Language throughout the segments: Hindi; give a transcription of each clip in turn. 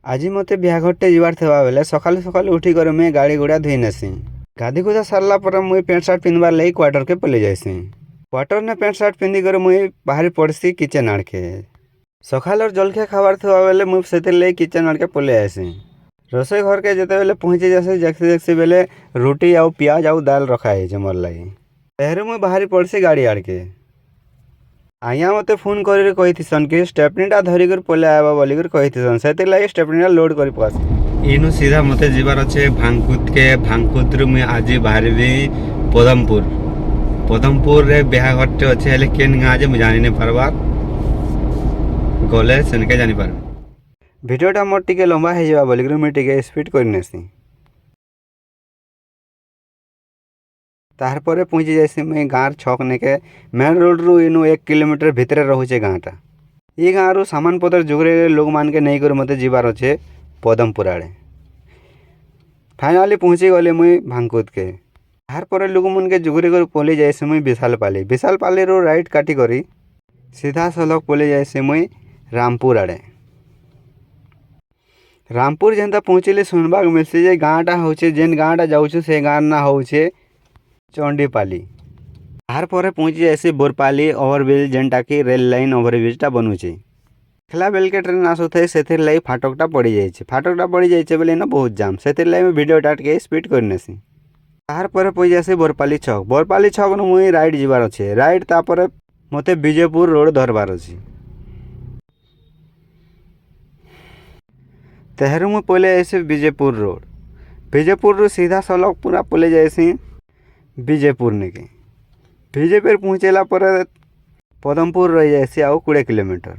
आज मत बिहाघरटे जीवार था बेले सकाल सकाल उठिकर मुझे गाड़ी गुड़ा धोई नेसी। गाधी गुधा सारा पर मुझे पेंट सार्ट पिंधबार लगी क्वार्टर के पलि जाइसी। क्वार्टर ने पेंट सार्ट पिंधिकर मुझे बाहर पड़सी किचेन आड़के। सकाल जलखिया खाबार था बेले मुझे से किचेन आड़के पलि आसी। रोसे घर के जिते बेले पहुँची जैसे देखसी देखसी बेले रोटी आउ पियाज आउ दाल रखाई मोर लगी। तेहरू मुझे बाहर पड़सी गाड़ी आड़के। आज्ञा मत फोन कर कहीथन कि स्टेपनीटा धरिकर पलि आवा बोलिकर कहीथन से लगे स्टेपनीटा लोड कर पकासी। इनु सीधा मत जीवार अच्छे भांगकुद के भांगकुद मुझे आज बाहर पदमपुर। पदमपुर रे बिहाघरटे अच्छे हेले केन गाँ जे मुझे जानी नहीं पारबार गले सेनके जानी पार। भिडियोटा मोर टिके लंबा हो जावा बोलिकर मुझे टिके स्पीड करनेसी। तार पर पहुँची जाइसी मुझे गाँव छक नेके मेन रोड रु इनु 1 किलोमीटर भितर रोचे गाँटा। ये गाँव रु सामान पतर जुगरे लोग मान के नहीं कर मत जीवार अच्छे पदमपुर आड़े। फाइनाली पहुँची गली मुई भांगकुद के। तार पर लोग मन के जुगरे कर पलि जाइसी मुई विशालपाली रु राइट काटी करी सीधा सलक पलि जाइसी मुई रामपुर आड़े। रामपुर जेनता पहुँचले सुनबाक मिलसी जे गाँटा होचे जेन गाँटा जाऊछु से गाँव ना होचे चंडीपाली। तार पर पहुँची जाइसी बोरपाली ओवरब्रिज जेनटा कि रेल लाइन ओवरब्रिजटा बनुचे। देखला बेल के ट्रेन आसुथे से लगी फाटकटा पड़ जाइए बोले ना बहुत जाम से लगी वीडियो टाट के स्पीड करनेसी। तार पर पहुँच जाइसी बोरपाली छक न मुई राइट जीवार अच्छे। राइट तापर मते विजयपुर रोड धरबार अच्छे। तेहरू मुई पहले आइसी विजयपुर रोड। विजयपुर रु सीधा सलक पूरा पलि जाइसी विजयपुर नेके। विजयपुर पहुँचेला पर पदमपुर रही जाइसी आउ 20 किलोमीटर।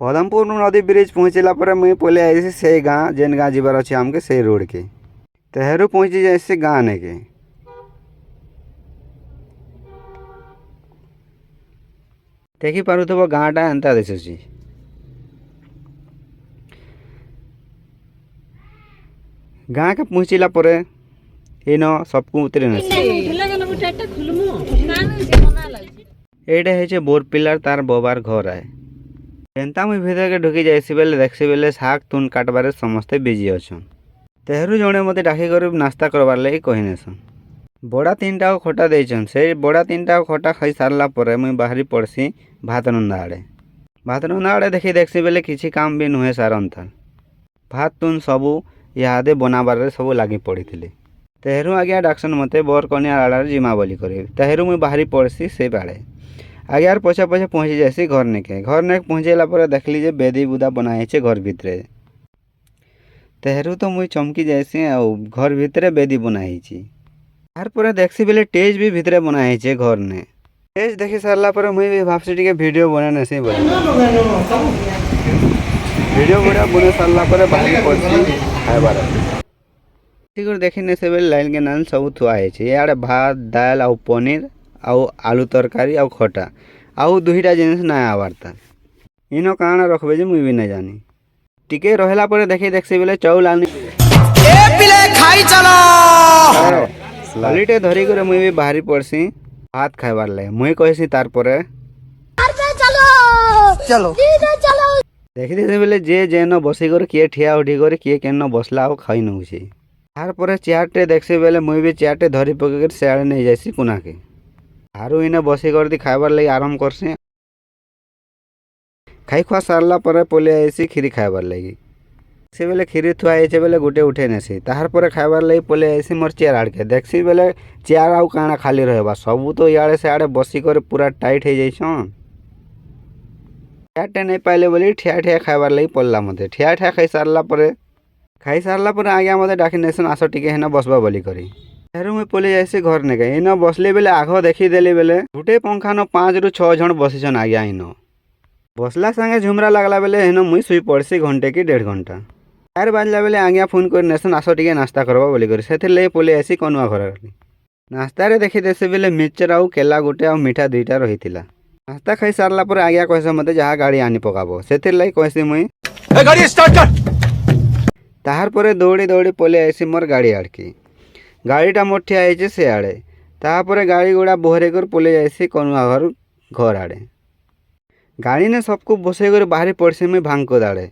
पदमपुर नदी ब्रिज पहुँचेला पर मुझे पहले आइसी से गाँ जेन गाँ जीवार अच्छे आमके से रोड के। तेहरू पहुँची जाइसी गाँ नेके। देखी पारुथबो गाँटा एंता दिशुची। गाँ के पहुँचला पर इन सबको उतरे एटा है बोरपिलार तार बबार घर आए। जेनता मुझे भीतर के ढुकी जाइसी बेले देखसी बेले शाग तुन काटबार समस्ते बिजी अच्छन। तेहरू जड़े मत डाकिकर नास्ता करबार लगी कहनेसन। बड़ा 3टा खटा देचन से बड़ा 3टा खटा खाई सारला पर मुई बाहरी पड़सी भात रंधा आड़े देखी देखसी बेले किसी काम भी नुहे सारन था। भात तुन सबू इहादे बनाबार सबू लगी पड़ी थे। तेहरू आज्ञा डाक्सन मते बरकनिया आड़ार जिमा बोली करे। तेहरू मुई बाहरी पड़सी से बाड़े आज्ञार पछे पछे पहुँची जाइसी घर नेके पहुँचेला पर देखली जे बेदी बुदा बनाइछे घर भितरे। तेहरू तो मुई चमकी जाइसी आउ घर भितरे बेदी बनाइछि। तार पर देखसी बेले टेज भी भितरे बनाइछे घर ने। टेज देखि सारला पर मुई भी भाबसी टिके वीडियो बनानेसी बोले। वीडियो बना सारला पर बाहरी पड़सी खाइबार। देखने से बेले लाइन के नान सब थुआ है। यार भात दाल आउ पनीर आउ आलू तरकारी आउ खटा आउ 2टा जिनिस ना आवार था। इनो काना रखबे जे मुई भी नहीं जानी। टिके रहला पर देखसी बेले चाउल आनी ए पिले खाई चलो ललिटे धरी करे मुई भी बाहरी पड़सी भात खाइबार लगे। मुई कहसी तार पर चलो देखी देखी बेले जे जेन बसी कर किए ठिया उठी कर किए केन बसला आउ खाई नउछे। तार पर चेयारटे देखसी बेले मुई भी चेयारटे धरी पकड़ से आड़े नहीं जाइसी कुना के। आरु इने बसी कर दी खाइबार लगी आराम करसी। खाई खुआ सारला पर पलि आइसी खीरी खाइबार लगी। से बेले खीरी थुआ आइछे बेले गुटे उठे नेसी। तार पर खाइबार लगी पलि आइसी मोर चेयर आड़के। देखसी बेले चेयर आउ काना खाली रहबा सबू तो इयाड़े से आड़े बसी कर पूरा टाइट हो जाइछन। चेयारटे नहीं पाइले बोली ठिया ठिया खाइबार लगी पड़ला मते। ठिया ठिया खाई सारला पर आज्ञा मते डाकी नेसन आस टिके हेन बसबा बोली करी। तेहरू मुई पलि जाइसी घर नेके। इन बसली बेले आघ देखी देली बेले गुटे पंखा न 5 रु 6 जन बसीछन आज्ञा। इन बसला संगे झुमरा लागला बेले हेन मुई सुई पड़सी घंटे की 1.5 घंटा। 4 बाजला बेले आज्ञा फोन कर नेसन आस टिके नास्ता करबा बोली करी से लगे पलि आइसी कनुआ घर। नास्ता रे देखी देसी बेले मिक्सचर आउ केला गुटे आउ मीठा 2टा रहीतिला। नास्ता खाई सारला पर आज्ञा कहसे मते जहाँ गाड़ी आनी पकाबो से लगे कहसी मुई गाड़ी स्टार्ट कर। ताहार पर दौड़ी दौड़ी पलि आइसी मोर गाड़ी आड़की। गाड़ीटा मोर ठिया है से आड़े। तापर गाड़ी गुड़ा बोहरे कर पलि जाइसी कनुआ घर आड़े। गाड़ी ने सबको बसई कर बाहरी पड़सी मुई भांगकुद आड़े।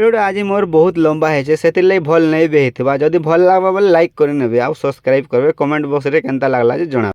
भिडियोटा आज मोर बहुत लंबा है से भल नहीं भी होता जदि भल लगे लाइक कर नेबे आ सब्सक्राइब करेंगे कमेंट बॉक्स में केनता लगला जे जଣା।